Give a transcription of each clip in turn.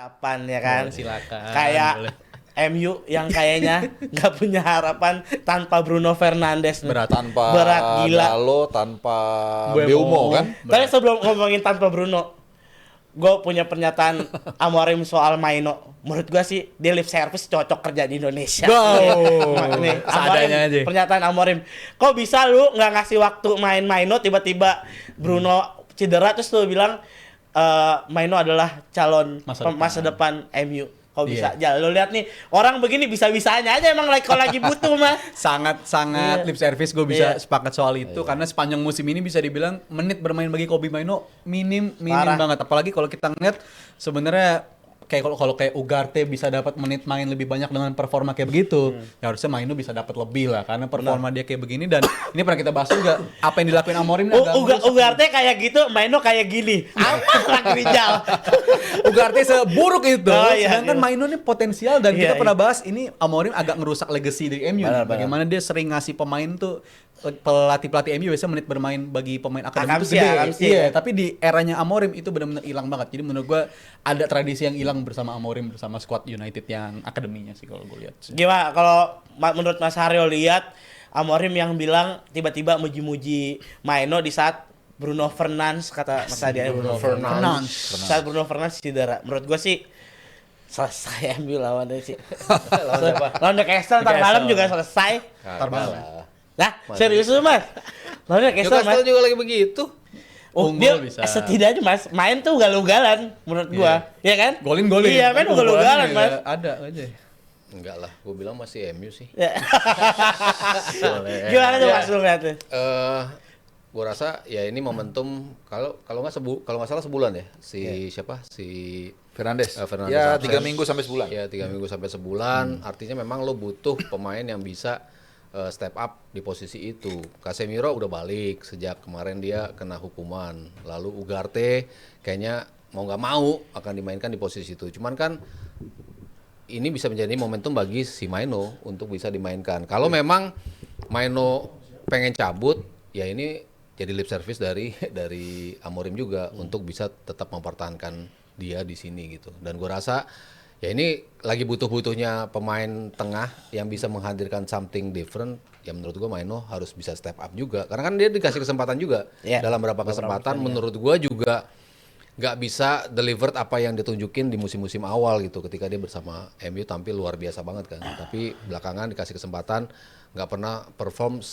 harapan ya kan. Silakan. Kayak boleh. MU yang kayaknya nggak punya harapan tanpa Bruno Fernandes. Berat. Tanpa Berat, gila. Galo, tanpa Mbeumo. Mbeumo kan? Tapi sebelum ngomongin tanpa Bruno, gue punya pernyataan Amorim soal Maino. Menurut gue sih dia lip service cocok kerja di Indonesia. Wow. Nih, Seadanya aja. Pernyataan Amorim. Kok bisa lu nggak ngasih waktu main Maino, tiba-tiba Bruno cedera terus lu bilang Maino adalah calon masa depan MU. Kok bisa? Ya lu lihat nih, orang begini bisa-bisanya aja emang kalau lagi butuh mah. Sangat Iya. lip service gue bisa Iya. sepakat soal itu karena sepanjang musim ini bisa dibilang menit bermain bagi Kobbie Mainoo minim Parah. banget, apalagi kalau kita ngeliat sebenarnya kayak kalau kayak Ugarte bisa dapat menit main lebih banyak dengan performa kayak begitu, ya harusnya Mainoo bisa dapat lebih lah karena performa dia kayak begini. Dan ini pernah kita bahas juga apa yang dilakuin Amorim ini agak merusak. Ugarte kayak gitu, Maino kayak gini. Apa lagi Rijal? Ugarte seburuk itu. Oh, iya, Sedangkan iya. Mainoo ini potensial dan Iya, kita pernah bahas ini Amorim agak ngerusak legacy dari MU. Benar, Bagaimana dia sering ngasih pemain tuh pelatih MU biasanya menit bermain bagi pemain akademi itu Akamsi, gede. Iya, ya. tapi di eranya Amorim itu benar-benar hilang banget. Jadi menurut gua ada tradisi yang hilang bersama Amorim bersama squad United yang akademinya sih kalau gue lihat. Gimana kalau menurut Mas Haryo lihat Amorim yang bilang tiba-tiba muji-muji Maino di saat Bruno Fernandes, kata Mas Adi, Bruno Fernandes. Saat Bruno Fernandes cedera. Menurut gua sih selesai MU lawannya sih. Lawan Newcastle ntar malam juga selesai. Ntar malam. Nah, serius lu Mas? Lawan Newcastle Mas. Newcastle juga lagi begitu. Oh, Unggul dia bisa. setidaknya Mas main tuh ugal-ugalan menurut gua. Iya kan? Golin. Iya, main ugal-ugalan Mas. Ada aja. Enggak lah, gue bilang masih MU sih. Ya. Gimana tuh Mas lu ngeliatnya? Gue rasa ya ini momentum kalau nggak salah sebulan ya siapa si Fernandes. Fernandes Ya, absen. 3 minggu sampai sebulan. Ya 3 minggu sampai sebulan. Artinya memang lo butuh pemain yang bisa step up di posisi itu. Casemiro udah balik sejak kemarin dia kena hukuman. Lalu Ugarte kayaknya mau nggak mau akan dimainkan di posisi itu. Cuman kan ini bisa menjadi momentum bagi si Maino untuk bisa dimainkan. Kalau memang Maino pengen cabut, ya ini jadi lip service dari Amorim juga untuk bisa tetap mempertahankan dia di sini gitu. Dan gue rasa ya ini lagi butuh-butuhnya pemain tengah yang bisa menghadirkan something different. Ya menurut gue Maino harus bisa step up juga. Karena kan dia dikasih kesempatan juga dalam beberapa kesempatan. Menurut gue juga nggak bisa delivered apa yang ditunjukin di musim-musim awal gitu ketika dia bersama MU tampil luar biasa banget kan. Tapi belakangan dikasih kesempatan nggak pernah perform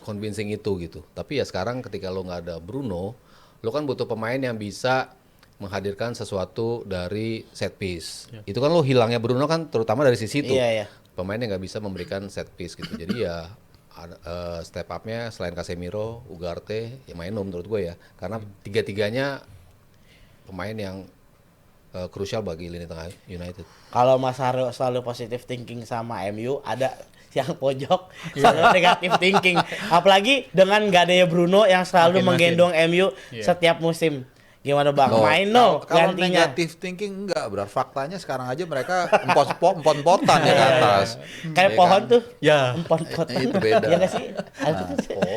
convincing itu gitu. Tapi ya sekarang ketika lo nggak ada Bruno, lo kan butuh pemain yang bisa menghadirkan sesuatu dari set piece. Itu kan lo hilangnya Bruno kan terutama dari sisi itu. Iya. Pemain yang nggak bisa memberikan set piece gitu. Jadi ya step up-nya selain Casemiro, Ugarte, ya Maino menurut gue ya. Karena tiga-tiganya pemain yang krusial bagi lini tengah United. Kalau Mas Haryo selalu positive thinking sama MU, ada yang pojok selalu negatif thinking. Apalagi dengan nggak adanya Bruno yang selalu menggendong MU setiap musim. Gimana Bang? Maino Kalau gantinya. negatif thinking enggak, benar faktanya sekarang aja mereka empon-empotan ya ke atas. Kayak Ya pohon kan? tuh. Ya. Empon-pot. Itu beda. Iya nggak sih?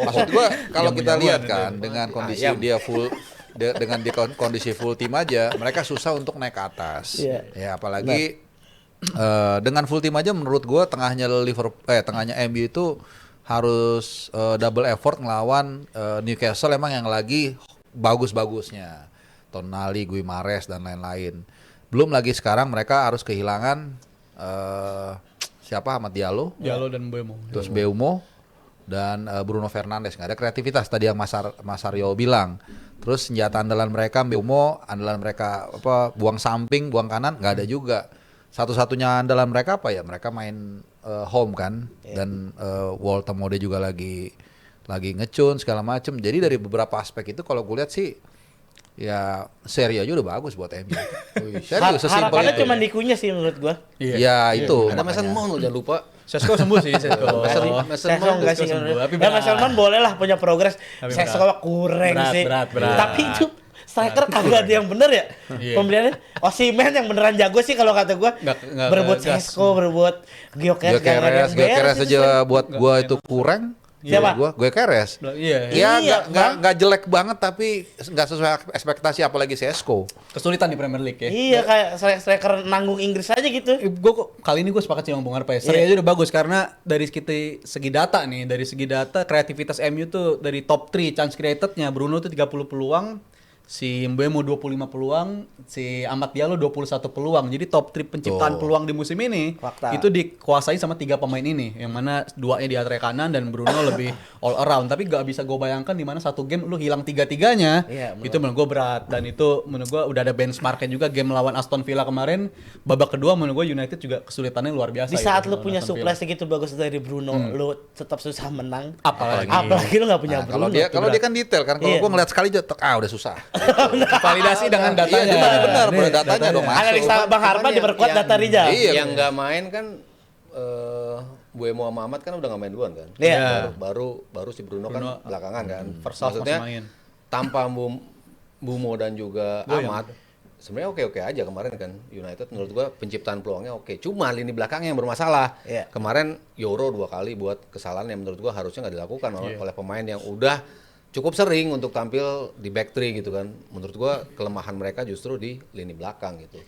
Maksud gua kalau kita lihat Nyamuk-nyamukan kan dengan kondisi dia full dengan di kondisi full tim aja, mereka susah untuk naik ke atas. Iya. Ya apalagi dengan full tim aja menurut gua tengahnya MU itu harus double effort ngelawan Newcastle emang yang lagi bagus-bagusnya. Tonali, Guimares dan lain-lain. Belum lagi sekarang mereka harus kehilangan siapa Ahmad Diallo dan Mbeumo. terus Mbeumo dan Bruno Fernandes. Nggak ada kreativitas tadi yang Mas Aryo bilang. Terus senjata andalan mereka Mbeumo, andalan mereka buang samping, buang kanan nggak ada juga. Satu-satunya andalan mereka apa ya? Mereka main home kan dan Walter Mode juga lagi ngecun segala macem. Jadi dari beberapa aspek itu kalau gue lihat sih ya seri aja udah bagus buat MU. Serius sesimpel Harapannya itu. cuma dikunya sih menurut gua. Ya itu. Ada Mason Mount lo jangan lupa. Sesko sembuh sih, Sesko. Sesko enggak sih. sembuh, tapi Ya Mas berat. Salman boleh lah punya progres. Tapi Sesko kurang sih. Berat. Tapi itu striker kagak ada yang bener ya. Iya. Pembeliannya Osimhen yang beneran jago sih kalau kata gua. Nggak Berebut gas. Sesko, berebut Gyökeres Gyökeres aja buat gua itu kurang. Siapa? Gue Keres. Iya. Ya Iya, nggak jelek banget tapi nggak sesuai ekspektasi apalagi Sesko. Kesulitan di Premier League ya. Iya kayak striker nanggung Inggris aja gitu. Gue kali ini gue sepakat sih sama Bung Arpa ya. Seri aja udah bagus karena dari segi data nih, dari segi data kreativitas MU tuh dari top 3 chance created-nya Bruno tuh 30 peluang, si Mbeumo 25 peluang, si Amad Diallo 21 peluang. Jadi top 3 penciptaan peluang di musim ini Fakta. itu dikuasai sama 3 pemain ini, yang mana 2-nya di area kanan dan Bruno lebih all around. Tapi gak bisa gue bayangkan di mana satu game lu hilang 3-3-nya. Iya, Itu menurut gue berat, dan itu menurut gue udah ada benchmarknya juga. Game lawan Aston Villa kemarin babak kedua menurut gue United juga kesulitannya luar biasa. Di saat gitu, lu punya lawan Aston Villa. supply segitu bagus dari Bruno, lu tetap susah menang. Apalagi lu nggak punya Nah, Bruno. kalau dia kan detail kan. Kalau Iya. gue ngeliat sekali udah susah. validasi dengan datanya. Iya, benar, Nih, datanya dong, Mas. Analisa Bang Harpa diperkuat data Rizal. Iya. Yang nggak main kan Buemo sama Ahmad kan udah nggak main duluan kan. Iya. Baru si Bruno kan belakangan kan. First half Maksudnya masih main. tanpa Bumo dan juga Ahmad sebenarnya oke aja kemarin kan. United menurut gua penciptaan peluangnya oke. Cuma lini belakangnya yang bermasalah. Iya. Kemarin Yoro 2 kali buat kesalahan yang menurut gua harusnya nggak dilakukan oleh pemain yang udah cukup sering untuk tampil di back three gitu kan. Menurut gua kelemahan mereka justru di lini belakang gitu.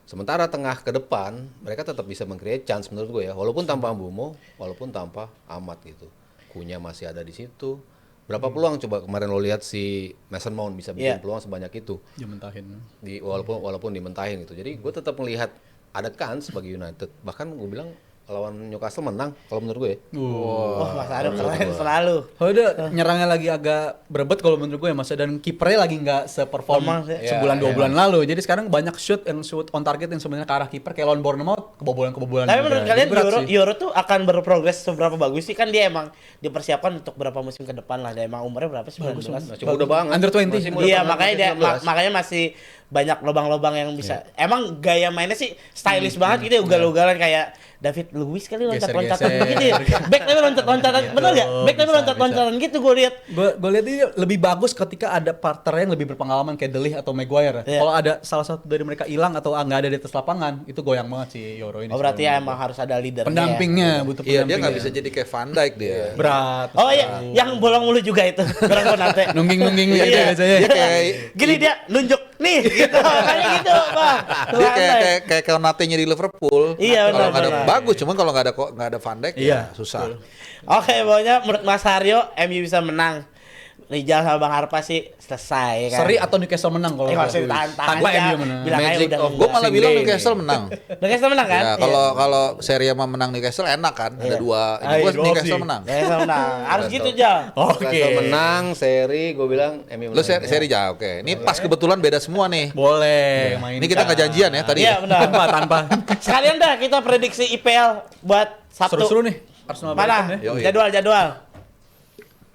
Sementara tengah ke depan mereka tetap bisa meng-create chance menurut gue ya, walaupun tanpa Bumo, walaupun tanpa Ahmad gitu. Kunya masih ada di situ. Berapa peluang coba kemarin lo lihat si Mason Mount bisa bikin peluang sebanyak itu. Dimentahin. Walaupun dimentahin gitu. Jadi gue tetap melihat ada kans bagi United. Bahkan gue bilang lawan Newcastle menang kalau menurut gue ya. Wah, Mas Arif keren selalu. Udah nyerangnya lagi agak berebet kalau menurut gue ya Mas, dan kipernya lagi nggak seperform sebulan 2 bulan lalu. Jadi sekarang banyak shoot on target yang sebenarnya ke arah kiper kayak lawan Bournemouth kebobolan. Tapi menurut kalian Berat sih. Euro tuh akan berprogres seberapa bagus sih? Kan dia emang dipersiapkan untuk berapa musim ke depan lah. Dia emang umurnya berapa? 19. Masih muda banget. Under 20. Masih muda Iya, banget, makanya dia masih 19. makanya masih banyak lubang-lubang yang bisa. Emang gaya mainnya sih stylish banget gitu ya, ugal-ugalan kayak David Luiz kali loncat-loncatan Geser-geser. gitu ya. Back tapi loncat-loncatan, bener gak? Back tapi bisa, loncat-loncatan gitu gue lihat. Gue lihat ini lebih bagus ketika ada partner yang lebih berpengalaman kayak De Ligt atau Maguire. Iya. Kalau ada salah satu dari mereka hilang atau nggak ada di atas lapangan, itu goyang banget sih Euro ini. Oh berarti ya emang harus ada leader. pendampingnya butuh Iya, dia pendampingnya. nggak bisa jadi kayak Van Dijk dia. Berat. Oh iya, yang bolong mulu juga itu. Orang Konate. Nungging-nungging Iya. gitu biasanya. Dia kayak Gini dia nunjuk nih gitu. Kayak gitu, Bang. dia kayak Konate-nya di Liverpool. Iya, Kalau nggak ada benar. bagus, cuman kalau nggak ada Van Dijk Iya, ya susah. Oke, pokoknya menurut Mas Haryo MU bisa menang. Rijal sama Bang Harpa sih selesai kan. Seri atau Newcastle menang kalau maksudnya menurut tahan tanpa aja. MU menang. Bilang aja Magic udah of gue malah Boxing bilang Day. Newcastle menang. Newcastle menang kan? Ya, kalau seri sama menang Newcastle enak kan, ada Iya. dua. Ah, Ini gue iya, Newcastle sih. menang. Newcastle menang. Harus gitu, Jal. Newcastle menang, seri gue bilang MU Lu menang. seri jauh, oke. Ini pas kebetulan beda semua nih. Boleh main. Ini kita nggak janjian ya tadi. Iya, benar. tanpa. Sekalian dah kita prediksi IPL buat Sabtu. Seru-seru nih. Arsenal Brighton Mana? ya. Yoi. Jadwal.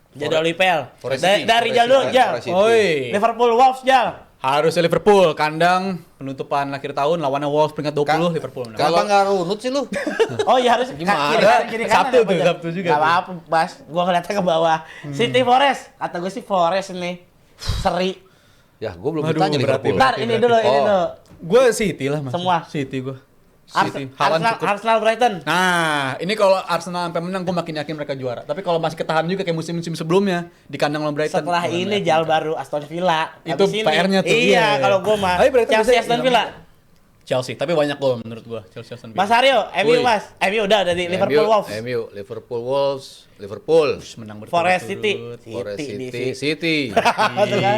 Jadwal IPL. Forest Dari City. Jal dulu, Forest Jal. City. Oi. Liverpool Wolves, Jal. Harusnya Liverpool kandang penutupan akhir tahun lawannya Wolves peringkat 20 Liverpool menang. Kenapa nggak runut sih lu? Oh iya harus Gimana? kiri kanan Sabtu apa, tuh, Jal? Sabtu juga Gak tuh. apa-apa, Bas. Gua ngeliatnya ke bawah. City Forest. Kata gue sih Forest ini. Seri. Ya, gue belum Aduh, ditanya berat Liverpool. ya. Ntar ini dulu, ini Oh. dulu. Gue City lah mas. Semua. City gue. City. Haaland Arsenal, cukup. Arsenal Brighton. Nah, ini kalau Arsenal sampai menang, gue makin yakin mereka juara. Tapi kalau masih ketahan juga kayak musim-musim sebelumnya di kandang lawan Brighton. Setelah gua ini yakin. Jal baru Aston Villa. Itu Habis ini. PR-nya tuh, Iya, iya. kalau gua mah Tapi Brighton Chelsea biasanya Aston hilang. Villa. Chelsea, tapi banyak gol menurut gue. Chelsea Aston Villa. Mas Aryo, MU Woi. Mas. MU udah di Liverpool Wolves. MU, Liverpool Wolves, Liverpool, Menang Forest City. Forest di City, City, Betul kan?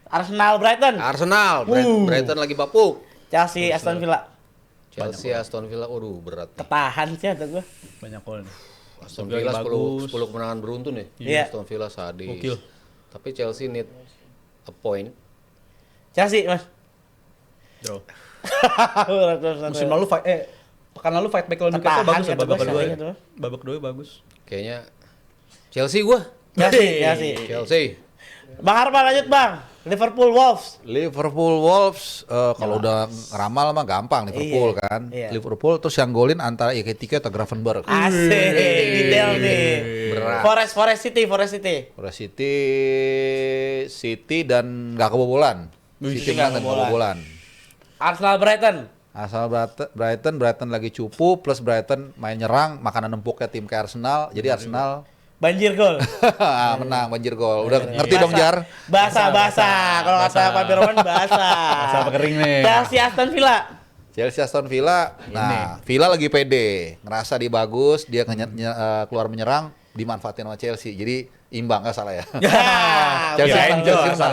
Arsenal Brighton. Arsenal, Brighton lagi bapuk. Chelsea Aston Villa. Chelsea, Aston Villa, waduh berat nih. Ketahan sih ada gua. Banyak gol. Aston Villa Villa lagi 10 bagus. kemenangan beruntun nih. Iya. Aston Villa sadis. Gokil. Tapi Chelsea need a point. Chelsea, Mas. Draw. Musim lalu pekan lalu fight back lawan Newcastle Ketahan, bagus ya kata babak gua, kedua. Chelsea gitu. Babak kedua bagus. Kayaknya Chelsea gua. Chelsea. Chelsea. Bang Harpa lanjut, Bang. Liverpool Wolves. Liverpool Wolves kalau udah ngeramal mah gampang Liverpool Iya, kan. iya. Liverpool terus yang golin antara Ekitike atau Gravenberch. Asik, detail nih. Berat. Forest City. Forest City dan nggak kebobolan. City menang dan nggak kebobolan. Arsenal Brighton. Asal Brighton lagi cupu plus Brighton main nyerang makanan empuknya tim kayak Arsenal. Jadi Arsenal Banjir gol. Menang banjir gol. Udah ngerti dong Jar? Basah. Kalau kata Pak Firman basah. Basah apa kering nih? Chelsea Aston Villa. Chelsea Aston Villa. Nah, Villa lagi pede, ngerasa dia bagus, dia keluar menyerang, dimanfaatin sama Chelsea. Jadi imbang, nggak salah ya. Chelsea menang, Chelsea menang.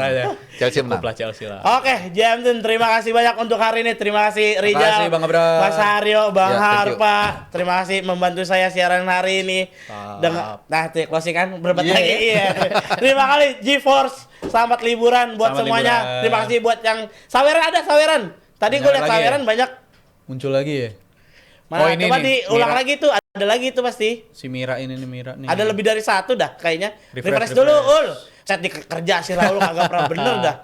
Chelsea menang. Cukuplah Chelsea lah. Oke, Jamden, terima kasih banyak untuk hari ini. Terima kasih Terima Rijal, kasih, Bang Abra. Mas Haryo, Bang Ya, thank you. Harpa. Terima kasih membantu saya siaran hari ini. Nah, closing kan berbat Iya. lagi. Iya. Terima kasih GeForce. Selamat liburan buat Selamat semuanya. liburan. Terima kasih buat yang saweran ada saweran. Tadi gue lihat Lagi ya? saweran banyak. Muncul lagi ya? Mana? Oh, ini Coba nih, diulang Mira. lagi tuh. Ada lagi itu pasti. Si Mira ini nih, Mira nih. Ada lebih dari satu dah kayaknya. Refresh, Refresh dulu, refresh. Ul. Set di kerja si Raul kagak pernah bener dah.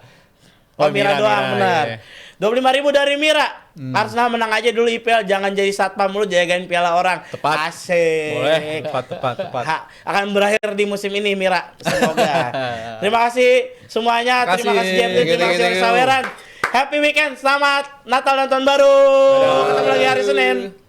Oh, Oh, Mira doang Mira, benar. iya. 25.000 dari Mira. Arsenal menang aja dulu IPL, jangan jadi satpam lu jagain piala orang. Tepat. Asik. Boleh, tepat. Akan berakhir di musim ini Mira. Semoga. Terima kasih semuanya. Terima kasih Jeffrey, terima kasih Thank you. Saweran. Happy weekend, selamat Natal dan Tahun Baru. Ketemu lagi hari Senin.